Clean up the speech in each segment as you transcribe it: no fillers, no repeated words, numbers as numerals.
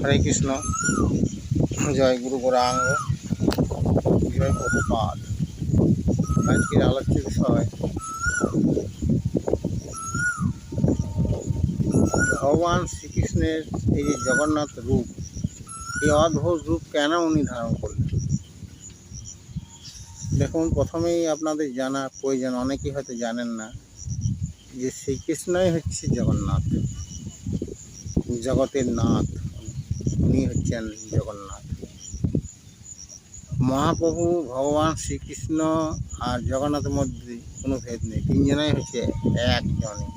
হরে কৃষ্ণ, জয় গুরু গৌরাঙ্গ, জয় প্রভুপাদ। আজকের আলোচ্য বিষয় ভগবান শ্রীকৃষ্ণের এই যে জগন্নাথ রূপ, এই অদ্ভুত রূপ কেন উনি ধারণ করলেন। দেখুন, প্রথমেই আপনাদের জানা প্রয়োজন, অনেকেই হয়তো জানেন না যে শ্রীকৃষ্ণই হচ্ছে জগন্নাথ, জগতের নাথ। উনি হচ্ছেন জগন্নাথ। মহাপ্রভু ভগবান শ্রীকৃষ্ণ আর জগন্নাথের মধ্যে কোনো ভেদ নেই, তিনজনাই হচ্ছে একজনই।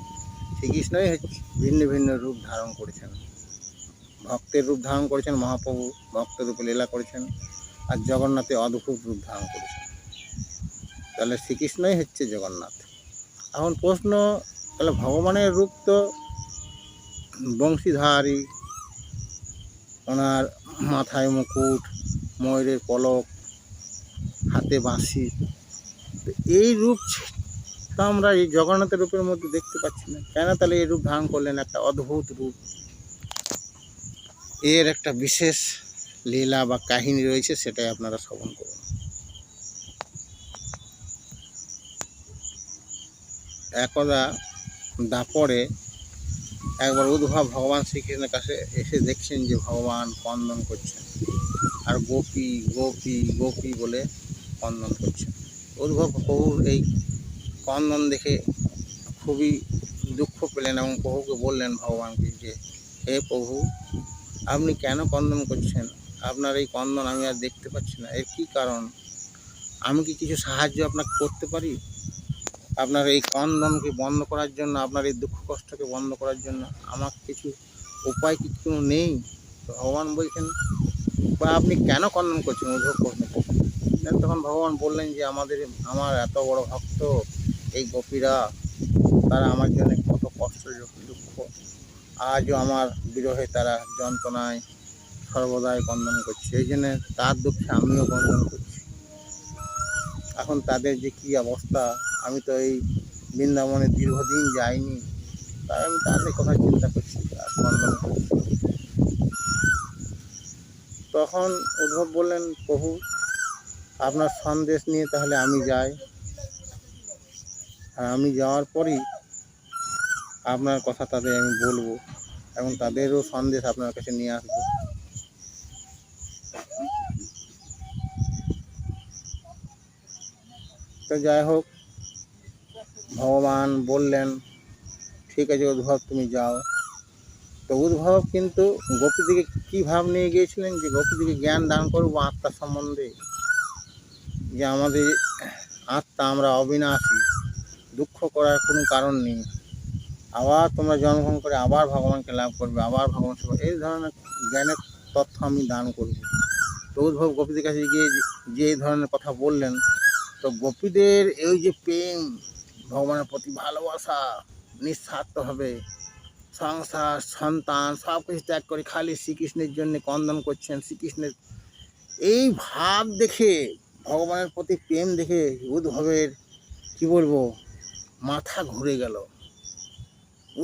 শ্রীকৃষ্ণই হচ্ছে ভিন্ন ভিন্ন রূপ ধারণ করেছেন। ভক্তের রূপ ধারণ করেছেন মহাপ্রভু, ভক্তের রূপে লীলা করেছেন, আর জগন্নাথে অদ্ভুত রূপ ধারণ করেছেন। তাহলে শ্রীকৃষ্ণই হচ্ছে জগন্নাথ। এখন প্রশ্ন, তাহলে ভগবানের রূপ তো বংশীধারী, ওনার মাথায় মুকুট, ময়ূরের পলক, হাতে বাঁশি, এই রূপ তো আমরা এই জগন্নাথের রূপের মধ্যে দেখতে পাচ্ছি না কেন? তাহলে এই রূপ ধারণ করলেন, একটা অদ্ভুত রূপ। এর একটা বিশেষ লীলা বা কাহিনী রয়েছে, সেটাই আপনারা শ্রবণ করুন। একদা দাপরে একবার উদ্ভব ভগবান শ্রীকৃষ্ণের কাছে এসে দেখছেন যে ভগবান কন্দন করছেন, আর গোপী গোপী গোপী বলে কন্দন করছেন। উদ্ভব প্রভুর এই কন্দন দেখে খুবই দুঃখ পেলেন এবং প্রভুকে বললেন, ভগবানকে, যে হে প্রভু, আপনি কেন কন্দন করছেন? আপনার এই কন্দন আমি আর দেখতে পাচ্ছি না, এর কী কারণ? আমি কি কিছু সাহায্য আপনাকে করতে পারি? আপনার এই কন্দনকে বন্ধ করার জন্য, আপনার এই দুঃখ কষ্টকে বন্ধ করার জন্য আমার কিছু উপায় কি কোনো নেই? তো ভগবান বলছেন, বা আপনি কেন কন্দন করছেন? উদ্ভব প্রশ্ন করছেন। তখন ভগবান বললেন যে আমার এত বড় ভক্ত এই গোপীরা, তারা আমার জন্য কত কষ্ট দুঃখ, আজও আমার বিরহে তারা যন্ত্রণায় সর্বদাই কন্দন করছে, এই জন্য তার দুঃখে আমিও কন্দন করছি। এখন তাদের যে কী অবস্থা, আমি তো এই বৃন্দাবনে দীর্ঘদিন যাইনি, তাই আমি তাদের কথা চিন্তা করছি আর কন্দন করছি। তখন উদ্ধব বললেন, প্রভু, আপনার সন্দেশ নিয়ে তাহলে আমি যাই, আর আমি যাওয়ার পরই আপনার কথা তাদের আমি বলবো এবং তাদেরও সন্দেশ আপনার কাছে নিয়ে আসবো। তো যাই হোক, ভগবান বললেন, ঠিক আছে উদ্ভব, তুমি যাও। তো উদ্ভব কিন্তু গোপীদিকে কী ভাব নিয়ে গিয়েছিলেন, যে গোপীদিকে জ্ঞান দান করবো আত্মার সম্বন্ধে, যে আমাদের আত্মা, আমরা অবিনাশী, দুঃখ করার কোনো কারণ নেই, আবার তোমরা জন্মগ্রহণ করে আবার ভগবানকে লাভ করবে, আবার ভগবান সেবা, এই ধরনের জ্ঞানের তথ্য আমি দান করব। তো উদ্ভব গোপীদের কাছে গিয়ে যে এই ধরনের কথা বললেন, তো গোপীদের এই যে প্রেম, ভগবানের প্রতি ভালোবাসা, নিঃস্বার্থভাবে সংসার সন্তান সব কিছু ত্যাগ করে খালি শ্রীকৃষ্ণের জন্য কন্দন করছেন, শ্রীকৃষ্ণের এই ভাব দেখে, ভগবানের প্রতি প্রেম দেখে উদ্ভবের কি বলবো, মাথা ঘুরে গেল।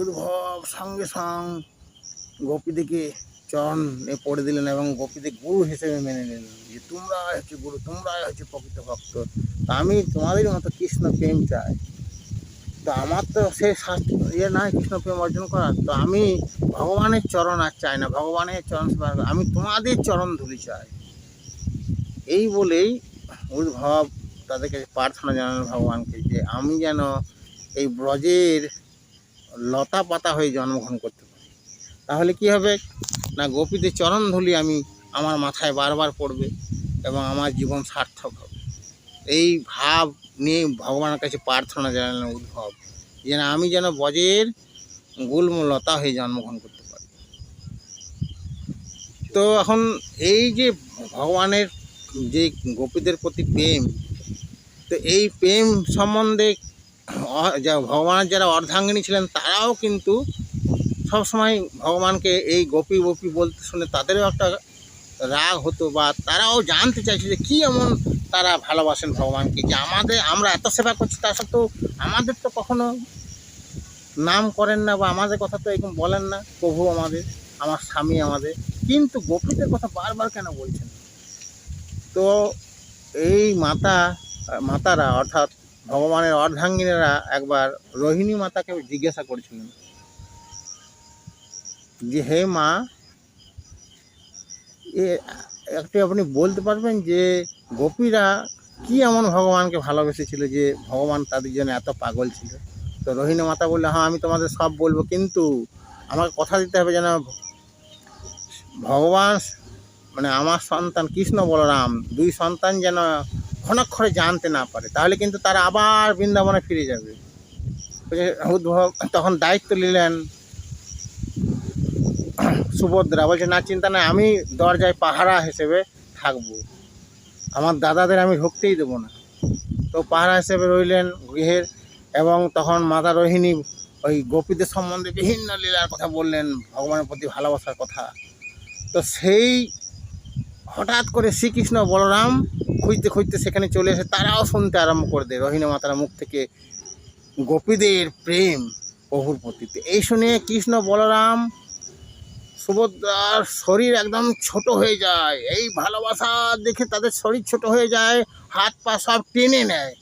উদ্ভব সঙ্গে সঙ্গে গোপীদিকে চরণে পড়ে দিলেন এবং গোপীদের গুরু হিসেবে মেনে নিলেন, যে তোমরাই হচ্ছে গুরু, তোমরাই হচ্ছে প্রকৃত ভক্ত, তা আমি তোমাদের মতো কৃষ্ণ প্রেম চাই। তো আমার তো সে নয় কৃষ্ণ প্রেম অর্জন করার, তো আমি ভগবানের চরণ আর চাই না, ভগবানের চরণ সেবা, আমি তোমাদের চরণ ধুলি চাই। এই বলেই উদ্ভব তাদেরকে প্রার্থনা জানালেন ভগবানকে, যে আমি যেন এই ব্রজের লতা পাতা হয়ে জন্মগ্রহণ করতে পারি। তাহলে কি হবে না, গোপীদের চরণ ধুলি আমি আমার মাথায় বারবার পড়বে এবং আমার জীবন সার্থক হবে। এই ভাব নিয়ে ভগবানের কাছে প্রার্থনা জানালেন উদ্ভব, যেন আমি যেন ব্রজের গুল্ম লতা হয়ে জন্মগ্রহণ করতে পারি। তো এখন এই যে ভগবানের যে গোপীদের প্রতি প্রেম, তো এই প্রেম সম্বন্ধে ভগবানের যারা অর্ধাঙ্গিনী ছিলেন, তারাও কিন্তু সবসময় ভগবানকে এই গোপী গোপী বলতে শুনে তাদেরও একটা রাগ হতো, বা তারাও জানতে চাইছে যে কী এমন তারা ভালোবাসেন ভগবানকে, যে আমরা এত সেবা করছি, তা সত্ত্বেও আমাদের তো কখনো নাম করেন না, বা আমাদের কথা তো এরকম বলেন না প্রভু আমাদের। আমার স্বামী আমাদের, কিন্তু গোপীদের কথা বারবার কেন বলছেন? তো এই মাতারা অর্থাৎ ভগবানের অর্ধাঙ্গিনীরা একবার রোহিণী মাতাকে জিজ্ঞাসা করেছিলেন যে, হে মা, একটু আপনি বলতে পারবেন যে গোপীরা কি এমন ভগবানকে ভালোবেসেছিল যে ভগবান তাদের জন্য এত পাগল ছিল? তো রোহিণী মাতা বললে, হ্যাঁ আমি তোমাদের সব বলবো, কিন্তু আমাকে কথা দিতে হবে যেন ভগবান মানে আমার সন্তান কৃষ্ণ বলরাম দুই সন্তান যেন ক্ষণাক্ষরে জানতে না পারে, তাহলে কিন্তু তারা আবার বৃন্দাবনে ফিরে যাবে। উদ্ভব তখন দায়িত্ব নিলেন সুভদ্রা, বলছে না চিন্তা নাই, আমি দরজায় পাহারা হিসেবে থাকবো, আমার দাদাদের আমি ঢুকতেই দেবো না। তো পাহারা হিসেবে রইলেন গৃহের, এবং তখন মাতা রোহিণী ওই গোপীদের সম্বন্ধে বিভিন্ন লীলার কথা বললেন, ভগবানের প্রতি ভালোবাসার কথা। তো সেই হঠাৎ করে শ্রীকৃষ্ণ বলরাম খুঁজতে খুঁজতে সেখানে চলে এসে তারাও শুনতে আরম্ভ করে দেয় রোহিণী মাতার মুখ থেকে গোপীদের প্রেম প্রভুর প্রতি। এই শুনে কৃষ্ণ বলরাম সুভদ্রার শরীর একদম ছোট হয়ে যায়, এই ভালোবাসা দেখে তাদের শরীর ছোট হয়ে যায়, হাত পা সব টেনে নেয়,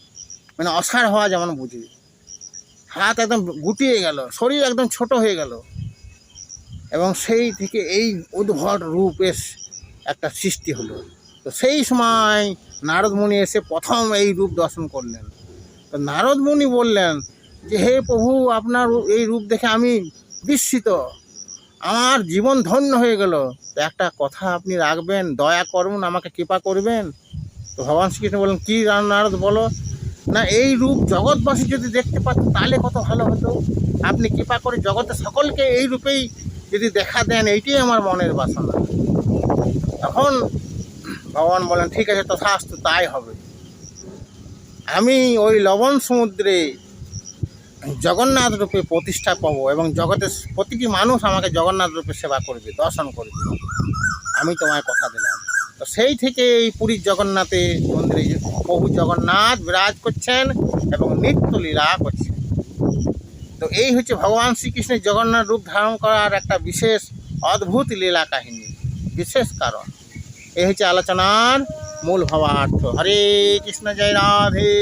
মানে অসাড় হওয়া যেমন বুঝি, হাত একদম গুটিয়ে গেল, শরীর একদম ছোট হয়ে গেল, এবং সেই থেকে এই উদ্ভট রূপের একটা সৃষ্টি হলো। তো সেই সময় নারদ মুনি এসে প্রথম এই রূপ দর্শন করলেন। তো নারদ মুনি বললেন যে, হে প্রভু, আপনার এই রূপ দেখে আমি বিস্মিত, আমার জীবন ধন্য হয়ে গেল। তো একটা কথা আপনি রাখবেন, দয়া করুন, আমাকে কৃপা করবেন। তো ভগবান শ্রীকৃষ্ণ বললেন, কী নারদ বলো? না, এই রূপ জগৎবাসী যদি দেখতে পাত তাহলে কত ভালো হতো, আপনি কৃপা করে জগতে সকলকে এই রূপেই যদি দেখা দেন, এইটাই আমার মনের বাসনা। তখন ভগবান বলেন, ঠিক আছে, তথাস্তু, তাই হবে। আমি ওই লবণ সমুদ্রে জগন্নাথ রূপে প্রতিষ্ঠা পাবো, এবং জগতের প্রতিটি মানুষ আমাকে জগন্নাথ রূপে সেবা করবে, দর্শন করবে, আমি তোমায় কথা দিলাম। তো সেই থেকে এই পুরীর জগন্নাথে মন্দিরে প্রভু জগন্নাথ বিরাজ করছেন এবং নিত্য লীলা করছেন। তো এই হচ্ছে ভগবান শ্রীকৃষ্ণের জগন্নাথ রূপ ধারণ করার একটা বিশেষ অদ্ভুত লীলা কাহিনী, বিশেষ কারণ। এই হচ্ছে আলোচনার মূল ভাবার্থ। হরে কৃষ্ণ, জয় রাধে।